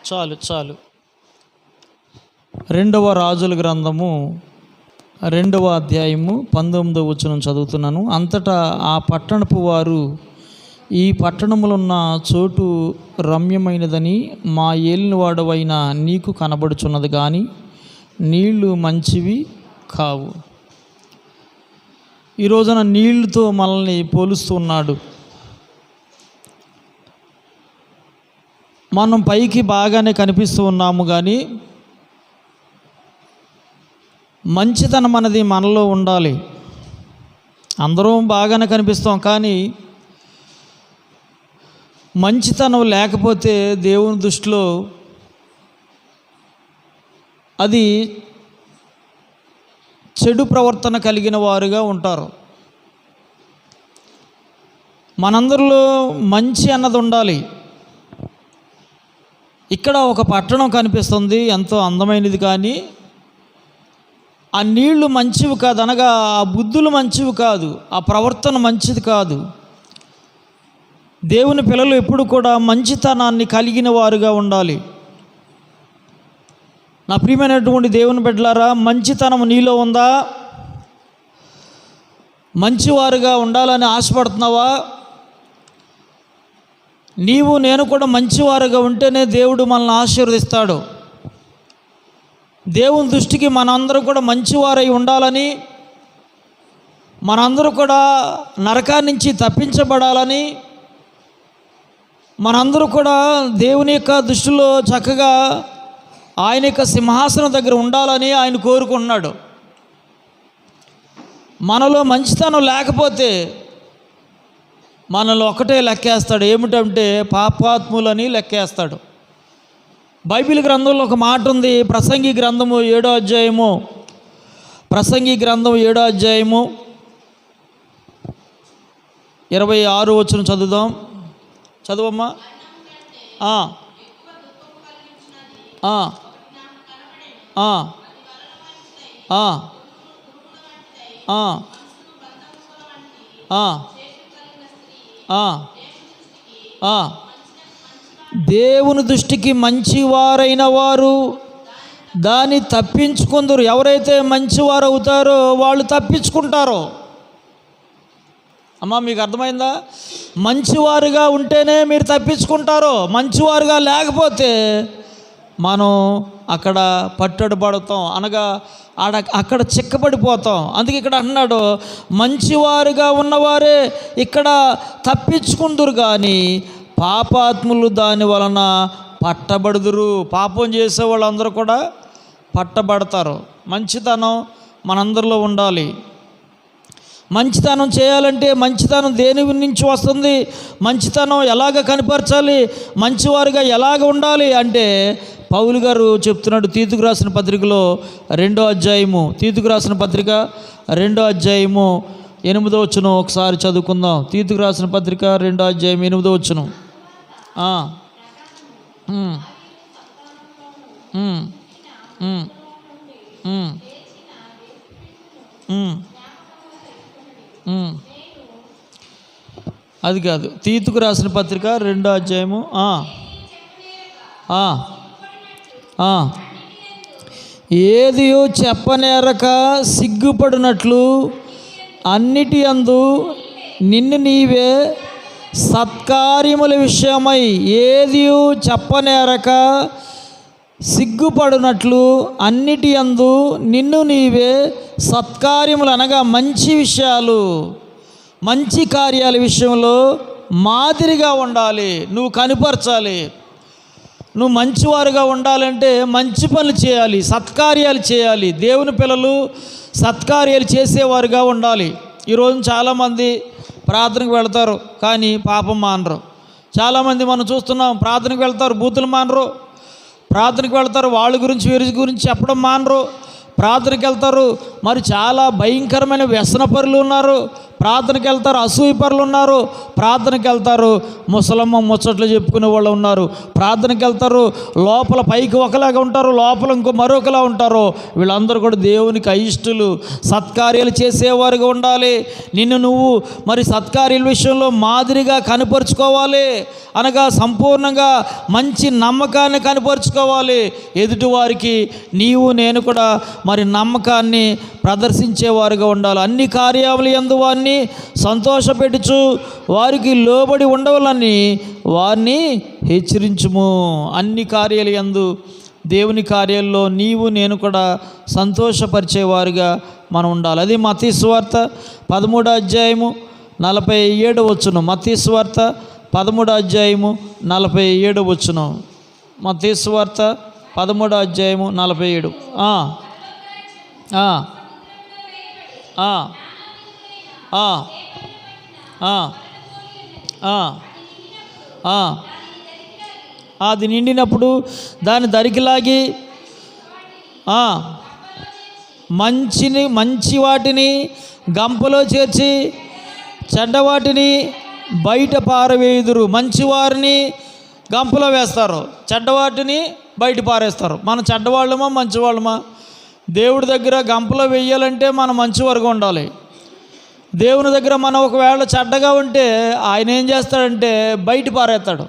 చాలు చాలు. రెండవ రాజుల గ్రంథము 2వ అధ్యాయము 19వ వచనం చదువుతున్నాను. అంతటా ఆ పట్టణపు వారు, ఈ పట్టణములో ఉన్న చోటు రమ్యమైనదని మా ఏలినవాడవైన నీకు కనబడుచున్నది, కానీ నీళ్లు మంచివి కావు. ఈ రోజున నీళ్లతో మనల్ని పోలుస్తున్నాడు. మనం పైకి బాగానే కనిపిస్తూ ఉన్నాము, కానీ మంచితనం అనేది మనలో ఉండాలి. అందరం బాగానే కనిపిస్తాం, కానీ మంచితనం లేకపోతే దేవుని దృష్టిలో అది చెడు ప్రవర్తన కలిగిన వారుగా ఉంటారు. మనందరిలో మంచి అన్నది ఉండాలి. ఇక్కడ ఒక పట్టణం కనిపిస్తుంది, ఎంతో అందమైనది, కానీ ఆ నీళ్లు మంచివి కాదు, అనగా ఆ బుద్ధులు మంచివి కాదు, ఆ ప్రవర్తన మంచిది కాదు. దేవుని పిల్లలు ఎప్పుడు కూడా మంచితనాన్ని కలిగిన వారుగా ఉండాలి. నా ప్రియమైనటువంటి దేవుని బిడ్డలారా, మంచితనం నీలో ఉందా? మంచివారుగా ఉండాలని ఆశపడుతున్నావా? నీవు నేను కూడా మంచివారుగా ఉంటేనే దేవుడు మనల్ని ఆశీర్వదిస్తాడు. దేవుని దృష్టికి మనందరూ కూడా మంచివారై ఉండాలని, మనందరూ కూడా నరకాన్ని నుంచి తప్పించబడాలని, మనందరూ కూడా దేవుని యొక్క దృష్టిలో చక్కగా ఆయన యొక్క సింహాసనం దగ్గర ఉండాలని ఆయన కోరుకుంటున్నాడు. మనలో మంచితనం లేకపోతే మనల్ని ఒకటే లెక్కేస్తాడు, ఏమిటంటే పాపాత్ములని లెక్కేస్తాడు. బైబిల్ గ్రంథంలో ఒక మాట ఉంది, ప్రసంగి గ్రంథము 7వ అధ్యాయము 26వ వచనం చదువుదాం. చదువమ్మా. దేవుని దృష్టికి మంచివారైన వారు దాన్ని తప్పించుకుందరు. ఎవరైతే మంచివారు అవుతారో వాళ్ళు తప్పించుకుంటారో. అమ్మా, మీకు అర్థమైందా? మంచివారుగా ఉంటేనే మీరు తప్పించుకుంటారు. మంచివారుగా లేకపోతే మనం అక్కడ పట్టడి పడతాం, అనగా అక్కడ చిక్కబడిపోతాం. అందుకే ఇక్కడ అన్నాడు, మంచివారుగా ఉన్నవారే ఇక్కడ తప్పించుకుందురు, కానీ పాపాత్ములు దాని వలన పట్టబడుదురు. పాపం చేసే వాళ్ళందరూ కూడా పట్టబడతారు. మంచితనం మనందరిలో ఉండాలి. మంచితనం చేయాలంటే మంచితనం దేని నుంచి వస్తుంది? మంచితనం ఎలాగ కనపరచాలి? మంచివారుగా ఎలాగ ఉండాలి అంటే పౌలు గారు చెప్తున్నాడు తీతుకు రాసిన పత్రికలో 2వ అధ్యాయము, తీతుకు రాసిన పత్రిక 2వ అధ్యాయము 8వ వచనం ఒకసారి చదువుకుందాం. తీతుకు రాసిన పత్రిక 2వ అధ్యాయం 8వ వచనం. అది కాదు, తీతుకు రాసిన పత్రిక 2వ అధ్యాయము ఏదియో చెప్పనేరక సిగ్గుపడినట్లు అన్నిటి యందు నిన్ను నీవే సత్కార్యముల విషయమై ఏదియో చెప్పనేరక సిగ్గుపడినట్లు అన్నిటి యందు నిన్ను నీవే సత్కార్యములు, అనగా మంచి విషయాలు, మంచి కార్యాల విషయంలో మాదిరిగా ఉండాలి. నువ్వు కనుపరచాలి. నువ్వు మంచివారుగా ఉండాలంటే మంచి పనులు చేయాలి, సత్కార్యాలు చేయాలి. దేవుని పిల్లలు సత్కార్యాలు చేసేవారుగా ఉండాలి. ఈరోజు చాలామంది ప్రార్థనకు వెళ్తారు, కానీ పాపం మానరు. చాలామంది మనం చూస్తున్నాం, ప్రార్థనకు వెళ్తారు, బూతులు మానరు. ప్రార్థనకు వెళ్తారు, వాళ్ళ గురించి వీరి గురించి చెప్పడం మానరు. ప్రార్థనకు వెళ్తారు, మరి చాలా భయంకరమైన వ్యసనపరులు ఉన్నారు. ప్రార్థనకి వెళ్తారు. అసూయపరులు ఉన్నారు, ప్రార్థనకి వెళ్తారు. ముసలమ్మ ముచ్చట్లు చెప్పుకునే వాళ్ళు ఉన్నారు, ప్రార్థనకి వెళ్తారు. లోపల పైకి ఒకలాగా ఉంటారు, లోపల ఇంకో మరొకలా ఉంటారు. వీళ్ళందరూ కూడా దేవునికి అయిష్టులు, సత్కార్యాలు చేసేవారుగా ఉండాలి. నిన్ను నువ్వు మరి సత్కార్యాల విషయంలో మాదిరిగా కనపరుచుకోవాలి. అనగా సంపూర్ణంగా మంచి నమ్మకాన్ని కనపరుచుకోవాలి. ఎదుటివారికి నీవు నేను కూడా మరి నమ్మకాన్ని ప్రదర్శించేవారుగా ఉండాలి. అన్ని కార్యాలు యందు వారిని సంతోషపెట్టుచు వారికి లోబడి ఉండవాలని వారిని హెచ్చరించుము. అన్ని కార్యాలు యందు, దేవుని కార్యాల్లో నీవు నేను కూడా సంతోషపరిచేవారుగా మనం ఉండాలి. అది మత్తయి సువార్త 13వ అధ్యాయము 47వ వచనం. మత్తయి సువార్త 13వ అధ్యాయము 47వ వచనం. మత్తయి సువార్త 13వ అధ్యాయము 47. అది నిండినప్పుడు దాని దరికిలాగి మంచి వాటిని గంపలో చేర్చి చెడ్డవాటిని బయట పారవేయుదురు. మంచివారిని గంపలో వేస్తారు, చెడ్డవాటిని బయట పారేస్తారు. మనం చెడ్డవాళ్ళమా మంచివాళ్ళమా? దేవుడి దగ్గర గంపలో వేయాలంటే మనం మంచివారుగా ఉండాలి. దేవుని దగ్గర మనం ఒకవేళ చెడ్డగా ఉంటే ఆయన ఏం చేస్తాడంటే బయట పారేస్తాడు.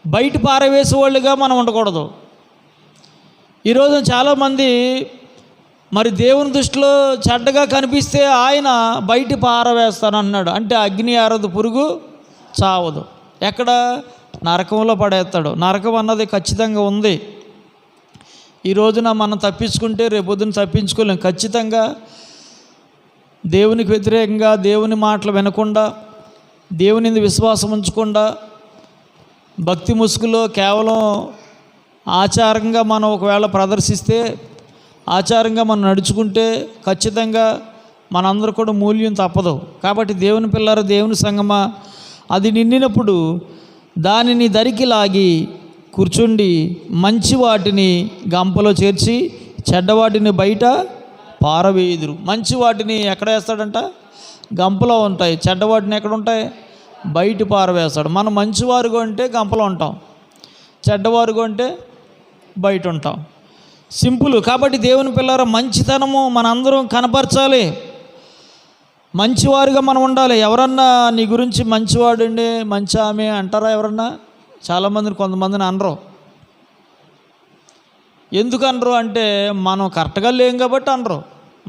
బయట పారవేసే వాళ్ళుగా మనం ఉండకూడదు. ఈరోజు చాలామంది మరి దేవుని దృష్టిలో చెడ్డగా కనిపిస్తే ఆయన బయట పారవేస్తాను అన్నాడు. అంటే అగ్ని ఆరదు, పురుగు చావదు. ఎక్కడ? నరకంలో పడేస్తాడు. నరకం అన్నది ఖచ్చితంగా ఉంది. ఈ రోజున మనం తప్పించుకుంటే రేపొద్దున తప్పించుకోలేం. ఖచ్చితంగా దేవునికి వ్యతిరేకంగా, దేవుని మాటలు వినకుండా, దేవుని మీద విశ్వాసం ఉంచకుండా, భక్తి ముసుగులో కేవలం ఆచారంగా మనం ఒకవేళ ప్రదర్శిస్తే, ఆచారంగా మనం నడుచుకుంటే ఖచ్చితంగా మనందరూ కూడా మూల్యం తప్పదు. కాబట్టి దేవుని పిల్లర, దేవుని సంగమా, అది నిండినప్పుడు దానిని దరికి లాగి కూర్చుండి మంచి వాటిని గంపలో చేర్చి చెడ్డవాటిని బయట పారవేయుదురు. మంచి వాటిని ఎక్కడ వేస్తాడంట? గంపలో ఉంటాయి. చెడ్డవాటిని ఎక్కడ ఉంటాయి? బయట పారవేస్తాడు. మనం మంచివారుగా ఉంటే గంపలో ఉంటాం, చెడ్డవారుగా ఉంటే బయట ఉంటాం. సింపుల్. కాబట్టి దేవుని పిల్లర, మంచితనము మనందరం కనపరచాలి, మంచివారుగా మనం ఉండాలి. ఎవరన్నా నీ గురించి మంచివాడండి, మంచి ఆమె అంటారా? ఎవరన్నా? చాలామందిని, కొంతమందిని అనరు. ఎందుకు అనరు అంటే మనం కరెక్ట్గా లేం కాబట్టి అనరు.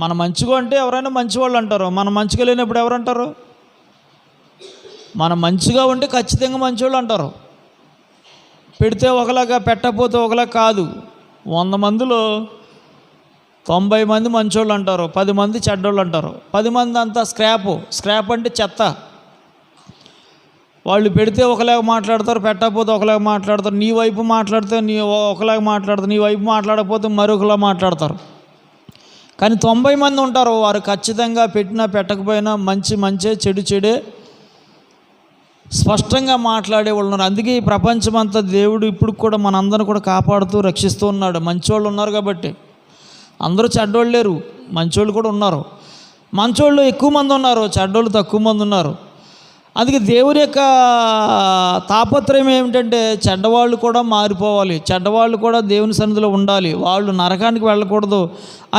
మనం మంచిగా అంటే ఎవరైనా మంచివాళ్ళు అంటారు. మనం మంచిగా లేనప్పుడు ఎవరంటారు? మనం మంచిగా ఉంటే ఖచ్చితంగా మంచివాళ్ళు అంటారు. పెడితే ఒకలాగా, పెట్టకపోతే ఒకలాగా కాదు. 100 మందిలో 90 మంది మంచోళ్ళు అంటారు, 10 మంది చెడ్డోళ్ళు అంటారు. 10 మంది అంతా స్క్రాప్ అంటే చెత్త. వాళ్ళు పెడితే ఒకలాగా మాట్లాడతారు, పెట్టకపోతే ఒకలాగా మాట్లాడతారు. నీ వైపు మాట్లాడితే ఒకలాగా మాట్లాడతారు, నీ వైపు మాట్లాడకపోతే మరొకలా మాట్లాడతారు. కానీ 90 మంది ఉంటారు, వారు ఖచ్చితంగా పెట్టినా పెట్టకపోయినా మంచే, చెడే స్పష్టంగా మాట్లాడే వాళ్ళు ఉన్నారు. అందుకే ఈ ప్రపంచమంతా దేవుడు ఇప్పుడు కూడా మనందరిని కూడా కాపాడుతూ రక్షిస్తూ ఉన్నాడు. మంచోళ్ళు ఉన్నారు కాబట్టి. అందరూ చెడ్డోళ్ళు లేరు, మంచోళ్ళు కూడా ఉన్నారు. మంచోళ్ళు ఎక్కువ మంది ఉన్నారు, చెడ్డోళ్ళు తక్కువ మంది ఉన్నారు. అందుకే దేవుని యొక్క తాపత్రయం ఏమిటంటే చెడ్డవాళ్ళు కూడా మారిపోవాలి, చెడ్డవాళ్ళు కూడా దేవుని సన్నిధిలో ఉండాలి, వాళ్ళు నరకానికి వెళ్ళకూడదు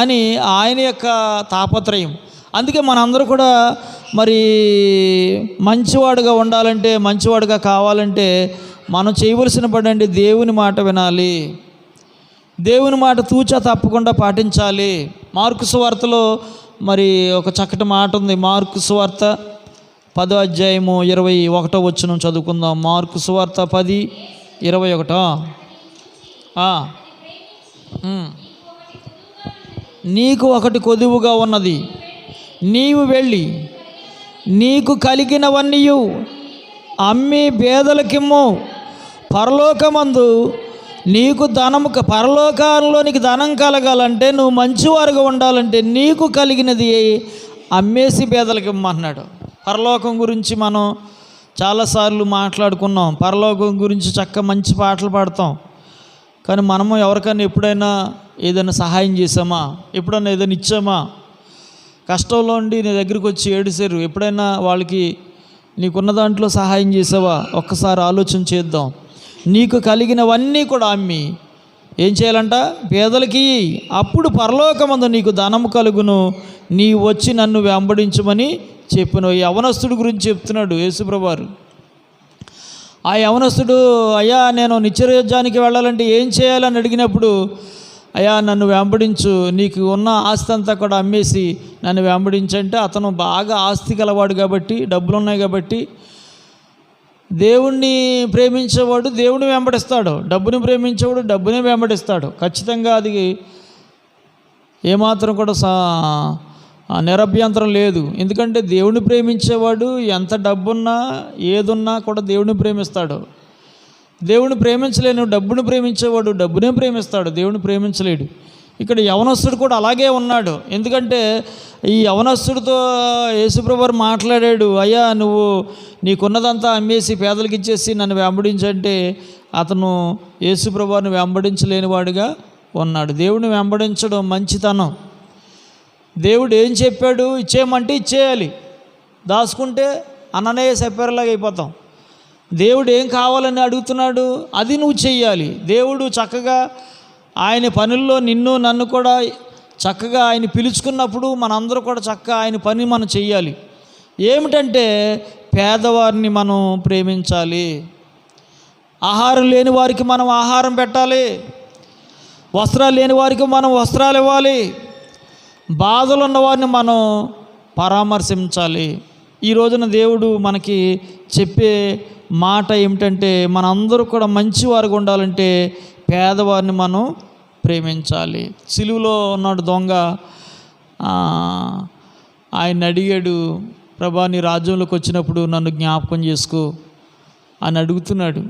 అని ఆయన యొక్క తాపత్రయం. అందుకే మనందరూ కూడా మరి మంచివాడుగా ఉండాలంటే, మంచివాడుగా కావాలంటే మనం చేయవలసిన పని అంటే దేవుని మాట వినాలి, దేవుని మాట తూచా తప్పకుండా పాటించాలి. మార్కు సువార్తలో మరి ఒక చక్కటి మాట ఉంది. మార్కు సువార్త 10వ అధ్యాయము 21వ వచనం చదువుకుందాం. మార్కు సువార్త 10:21. నీకు ఒకటి కొదువుగా ఉన్నది, నీవు వెళ్ళి నీకు కలిగినవన్నీ అమ్మి పేదలకిమ్ము, పరలోకమందు నీకు ధనము, పరలోకాల్లో నీకు ధనం కలగాలంటే, నువ్వు మంచివారుగా ఉండాలంటే నీకు కలిగినది అమ్మేసి పేదలకి ఇమ్మన్నాడు. పరలోకం గురించి మనం చాలాసార్లు మాట్లాడుకున్నాం. పరలోకం గురించి మంచి పాటలు పాడతాం. కానీ మనము ఎవరికైనా ఎప్పుడైనా ఏదైనా సహాయం చేసామా? ఎప్పుడైనా ఏదైనా ఇచ్చామా? కష్టంలో ఉండి నీ దగ్గరికి వచ్చి ఏడిసారు. ఎప్పుడైనా వాళ్ళకి నీకున్న దాంట్లో సహాయం చేసావా? ఒక్కసారి ఆలోచన చేద్దాం. నీకు కలిగినవన్నీ కూడా అమ్మి ఏం చేయాలంట? పేదలకి. అప్పుడు పరలోకమందు నీకు ధనము కలుగును, నీ వచ్చి నన్ను వెంబడించమని చెప్పిన యవనస్తుడి గురించి చెప్తున్నాడు యేసుప్రభువారు. ఆ యవనస్తుడు, అయ్యా నేను నిత్యరాజ్యానికి వెళ్ళాలంటే ఏం చేయాలని అడిగినప్పుడు, అయ్యా నన్ను వెంబడించు, నీకు ఉన్న ఆస్తి అంతా కూడా అమ్మేసి నన్ను వెంబడించంటే, అతను బాగా ఆస్తి గలవాడు కాబట్టి, డబ్బులు ఉన్నాయి కాబట్టి, దేవుణ్ణి ప్రేమించేవాడు దేవుని వెంబడిస్తాడు, డబ్బుని ప్రేమించేవాడు డబ్బునే వెంబడిస్తాడు. ఖచ్చితంగా అది ఏమాత్రం కూడా నిరభ్యంతరం లేదు. ఎందుకంటే దేవుని ప్రేమించేవాడు ఎంత డబ్బున్నా ఏదున్నా కూడా దేవుని ప్రేమిస్తాడు. దేవుని ప్రేమించలేను డబ్బుని ప్రేమించేవాడు డబ్బునే ప్రేమిస్తాడు, దేవుని ప్రేమించలేడు. ఇక్కడ యవనస్తుడు కూడా అలాగే ఉన్నాడు. ఎందుకంటే ఈ యవనస్తుడితో యేసుప్రభువారు మాట్లాడాడు, అయ్యా నువ్వు నీకున్నదంతా అమ్మేసి పేదలకు ఇచ్చేసి నన్ను వెంబడించంటే అతను యేసుప్రభువారిని వెంబడించలేని వాడిగా ఉన్నాడు. దేవుని వెంబడించడం మంచితనం. దేవుడు ఏం చెప్పాడు? ఇచ్చేయమంటే ఇచ్చేయాలి, దాచుకుంటే అన్ననే సపేరలాగా అయిపోతాం. దేవుడు ఏం కావాలని అడుగుతున్నాడు అది నువ్వు చెయ్యాలి. దేవుడు చక్కగా ఆయన పనుల్లో నిన్ను నన్ను కూడా చక్కగా ఆయన పిలుచుకున్నప్పుడు మనందరూ కూడా చక్కగా ఆయన పని మనం చెయ్యాలి. ఏమిటంటే పేదవారిని మనం ప్రేమించాలి, ఆహారం లేని వారికి మనం ఆహారం పెట్టాలి, వస్త్రాలు లేని వారికి మనం వస్త్రాలు ఇవ్వాలి, బాధలు ఉన్నవారిని మనం పరామర్శించాలి. ఈ రోజున దేవుడు మనకి చెప్పే మాట ఏమిటంటే మనందరూ కూడా మంచివారుగా ఉండాలంటే పేదవారిని మనం ప్రేమించాలి. సిలువలో ఉన్నాడు దొంగ, ఆయన అడిగాడు, ప్రభా నీ రాజ్యంలోకి వచ్చినప్పుడు నన్ను జ్ఞాపకం చేసుకో అని అడుగుతున్నాడు.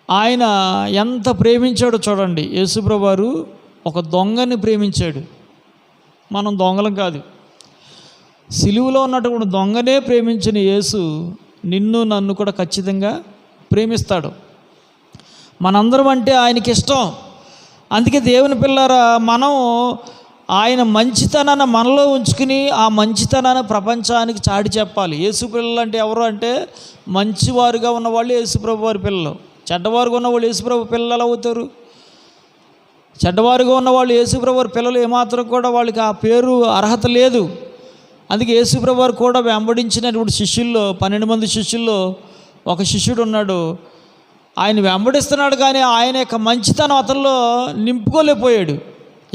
ఆయన ఎంత ప్రేమించాడో చూడండి. యేసుప్రభువారు ఒక దొంగని ప్రేమించాడు. మనం దొంగలం కాదు. సిలువలో ఉన్నటువంటి దొంగనే ప్రేమించిన యేసు నిన్ను నన్ను కూడా ఖచ్చితంగా ప్రేమిస్తాడు. మనందరం అంటే ఆయనకి ఇష్టం. అందుకే దేవుని పిల్లారా, మనం ఆయన మంచితనాన్ని మనలో ఉంచుకుని ఆ మంచితనాన్ని ప్రపంచానికి చాటి చెప్పాలి. యేసు పిల్లలు అంటే ఎవరు అంటే మంచివారుగా ఉన్నవాళ్ళు యేసుప్రభు వారి పిల్లలు. చెడ్డవారుగా ఉన్నవాళ్ళు యేసుప్రభు పిల్లలు అవుతారు. చెడ్డవారుగా ఉన్నవాళ్ళు యేసుప్రభు వారి పిల్లలు ఏమాత్రం కూడా వాళ్ళకి ఆ పేరు అర్హత లేదు. అందుకే యేసుప్రభు వారు కూడా వెంబడించినటువంటి శిష్యుల్లో 12 మంది శిష్యుల్లో ఒక శిష్యుడు ఉన్నాడు. ఆయన వెంబడిస్తున్నాడు కానీ ఆయన యొక్క మంచితనం అతనిలో నింపుకోలేకపోయాడు.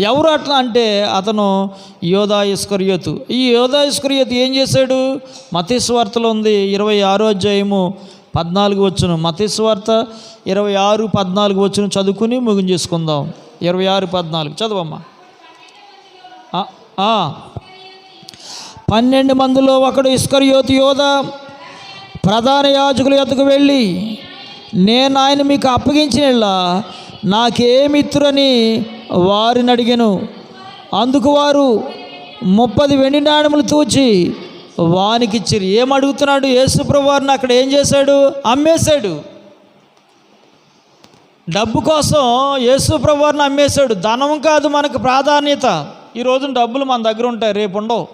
ఎవరు అట్లా అంటే అతను యోధా ఇస్కరియోతు. ఈ యోధా ఇస్కరియోతు ఏం చేశాడు? మత్తయి సువార్తలో ఉంది 26వ అధ్యాయము 14 వచనం. మత్తయి సువార్త 26:14 వచనం చదువుకుని ముగించేసుకుందాం. 26:14 చదవమ్మా. 12 మందిలో ఒకడు ఇస్కరియోతు యోధా ప్రధాన యాజకుల యొద్దకు వెళ్ళి, నేను ఆయన మీకు అప్పగించినలా నాకేమిత్తురని వారిని అడిగాను. అందుకు వారు 30 వెండి నాణెములు తూచి వానికిచ్చిరి. ఏమడుగుతున్నాడు? యేసుప్రభు వారిని అక్కడ ఏం చేశాడు? అమ్మేశాడు. డబ్బు కోసం యేసుప్రభు వారిని అమ్మేశాడు. ధనం కాదు మనకు ప్రాధాన్యత. ఈ రోజున డబ్బులు మన దగ్గర ఉంటాయి, రేపు ఉండవు.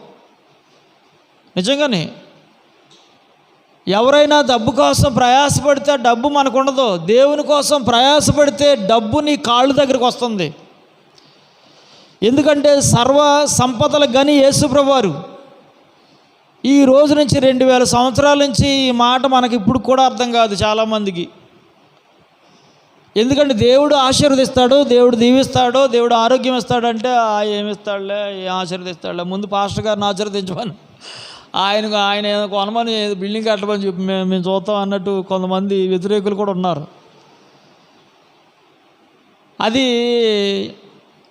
నిజంగానే ఎవరైనా డబ్బు కోసం ప్రయాసపడితే డబ్బు మనకు ఉండదు. దేవుని కోసం ప్రయాసపడితే డబ్బు నీ కాళ్ళు దగ్గరికి వస్తుంది. ఎందుకంటే సర్వ సంపదల గని యేసుప్రభువారు. ఈ రోజు నుంచి 2000 సంవత్సరాల నుంచి ఈ మాట మనకి ఇప్పుడు కూడా అర్థం కాదు చాలామందికి. ఎందుకంటే దేవుడు ఆశీర్వదిస్తాడు, దేవుడు దీవిస్తాడు, దేవుడు ఆరోగ్యం ఇస్తాడంటే ఏమిస్తాడులే, ఏం ఆశీర్వదిస్తాడులే, ముందు పాస్టర్ గారిని ఆశీర్వదించమని ఆయన కొనమని బిల్డింగ్ కట్టమని చెప్పి మేము చూస్తాం అన్నట్టు కొంతమంది వ్యతిరేకులు కూడా ఉన్నారు. అది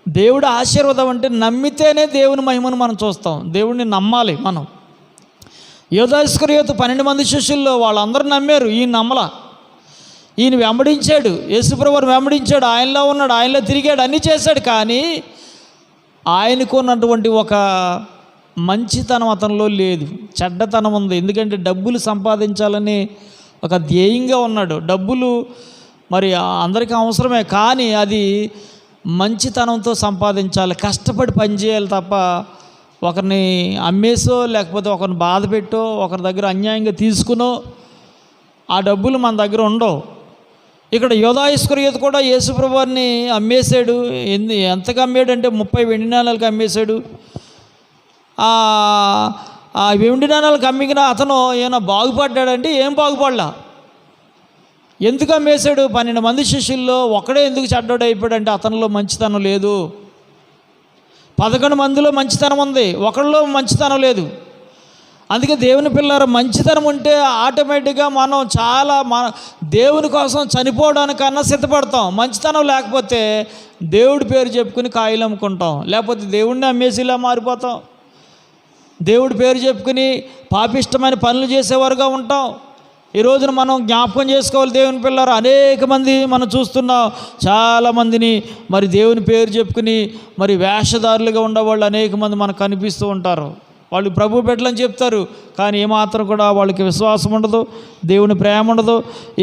దేవుడు ఆశీర్వాదం అంటే నమ్మితేనే దేవుని మహిమను మనం చూస్తాం. దేవుడిని నమ్మాలి మనం. యోధా ఇస్కరియోతు 12 మంది శిష్యుల్లో వాళ్ళందరూ నమ్మారు, ఈయన నమ్మలా. ఈయన వెంబడించాడు, యేసుప్రభువుని వెంబడించాడు, ఆయనలో ఉన్నాడు, ఆయనలో తిరిగాడు, అన్నీ చేశాడు. కానీ ఆయనకు ఉన్నటువంటి ఒక మంచితనం అతనిలో లేదు, చెడ్డతనం ఉంది. ఎందుకంటే డబ్బులు సంపాదించాలని ఒక ధ్యేయంగా ఉన్నాడు. డబ్బులు మరి అందరికీ అవసరమే, కానీ అది మంచితనంతో సంపాదించాలి, కష్టపడి పనిచేయాలి తప్ప ఒకరిని అమ్మేసో లేకపోతే ఒకరిని బాధ పెట్టో ఒకరి దగ్గర అన్యాయంగా తీసుకునో ఆ డబ్బులు మన దగ్గర ఉండవు. ఇక్కడ యోధా ఇస్కరియోతు కూడా యేసుప్రభు వారిని అమ్మేశాడు. ఎంతగా అమ్మాడంటే 30 వెండి నాణాలకు అమ్మేశాడు. ఆ వెండి నాణాలకు అమ్మిన అతను ఏమైనా బాగుపడ్డాడంటే ఏం బాగుపడలా. ఎందుకు అమ్మేశాడు? 12 మంది శిష్యుల్లో ఒకడే ఎందుకు చెడ్డోడు అయిపోయాడంటే అతనిలో మంచితనం లేదు. 11 మందిలో మంచితనం ఉంది, ఒకళ్ళలో మంచితనం లేదు. అందుకే దేవుని పిల్లలు మంచితనం ఉంటే ఆటోమేటిక్గా మనం మన దేవుని కోసం చనిపోవడానికన్నా సిద్ధపడతాం. మంచితనం లేకపోతే దేవుడి పేరు చెప్పుకుని కాయలు అమ్ముకుంటాం, లేకపోతే దేవుడిని అమ్మేసిలా మారిపోతాం. దేవుడి పేరు చెప్పుకుని పాపిష్టమైన పనులు చేసేవారుగా ఉంటాం. ఈ రోజున మనం జ్ఞాపకం చేసుకోవాలి దేవుని పిల్లలు. అనేక మంది మనం చూస్తున్నాం, చాలామందిని మరి దేవుని పేరు చెప్పుకుని మరి వేషధారులుగా ఉండేవాళ్ళు అనేక మంది మనకు కనిపిస్తూ ఉంటారు. వాళ్ళు ప్రభు బిడ్డలని చెప్తారు, కానీ ఏమాత్రం కూడా వాళ్ళకి విశ్వాసం ఉండదు, దేవుని ప్రేమ ఉండదు,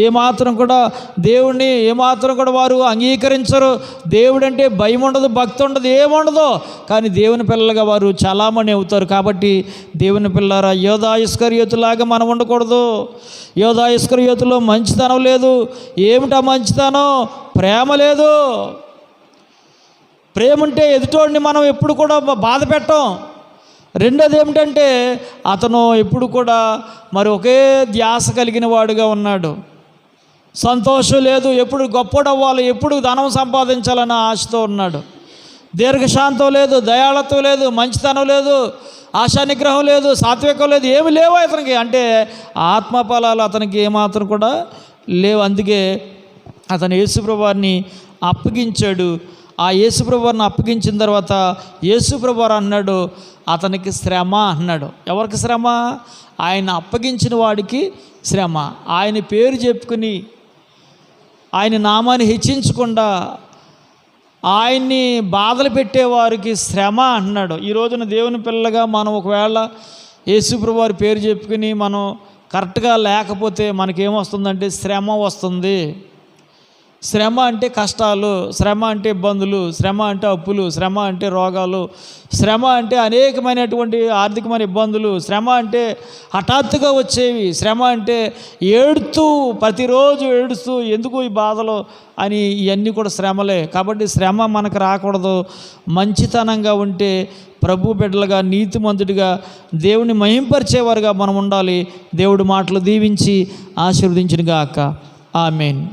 ఏమాత్రం కూడా దేవుణ్ణి ఏమాత్రం కూడా వారు అంగీకరించరు. దేవుడు అంటే భయం ఉండదు, భక్తి ఉండదు, ఏముండదు. కానీ దేవుని పిల్లలుగా వారు చాలామంది అవుతారు. కాబట్టి దేవుని పిల్లరా, యోధా ఇస్కరియోతులాగా మనం ఉండకూడదు. యోధా ఇస్కరియోతులో మంచితనం లేదు. ఏమిటా మంచితనం? ప్రేమ లేదు. ప్రేమ ఉంటే ఎదుటోడిని మనం ఎప్పుడు కూడా బాధ పెట్టం. రెండోది ఏమిటంటే అతను ఎప్పుడు కూడా మరి ఒకే ధ్యాస కలిగిన వాడుగా ఉన్నాడు. సంతోషం లేదు, ఎప్పుడు గొప్పడవ్వాలి, ఎప్పుడు ధనం సంపాదించాలన్న ఆశతో ఉన్నాడు. దీర్ఘశాంతం లేదు, దయాళత్వం లేదు, మంచితనం లేదు, ఆశానిగ్రహం లేదు, సాత్వికం లేదు, ఏమి లేవు అతనికి. అంటే ఆత్మఫలాలు అతనికి ఏమాత్రం కూడా లేవు. అందుకే అతను యేసుప్రభు వారిని అప్పగించాడు. ఆ యేసుప్రభు వారిని అప్పగించిన తర్వాత యేసుప్రభు వారు అన్నాడు, అతనికి శ్రమ అన్నాడు. ఎవరికి శ్రమ? ఆయన అప్పగించిన వాడికి శ్రమ. ఆయన పేరు చెప్పుకుని ఆయన నామాన్ని హెచ్చించకుండా ఆయన్ని బాధలు పెట్టేవారికి శ్రమ అన్నాడు. ఈ రోజున దేవుని పిల్లగా మనం ఒకవేళ యేసుప్రభు వారి పేరు చెప్పుకుని మనం కరెక్ట్గా లేకపోతే మనకేమొస్తుందంటే శ్రమ వస్తుంది. శ్రమ అంటే కష్టాలు, శ్రమ అంటే ఇబ్బందులు, శ్రమ అంటే అప్పులు, శ్రమ అంటే రోగాలు, శ్రమ అంటే అనేకమైనటువంటి ఆర్థికమైన ఇబ్బందులు, శ్రమ అంటే హఠాత్తుగా వచ్చేవి, శ్రమ అంటే ఏడుస్తూ ప్రతిరోజు ఏడుస్తూ ఎందుకు ఈ బాధలు అని ఇవన్నీ కూడా శ్రమలే. కాబట్టి శ్రమ మనకు రాకూడదు. మంచితనంగా ఉంటే ప్రభు బిడ్డలుగా నీతిమంతుడిగా దేవుని మహింపరిచేవారుగా మనం ఉండాలి. దేవుడి మాటలు దీవించి ఆశీర్వదించును గాక. ఆమేన్.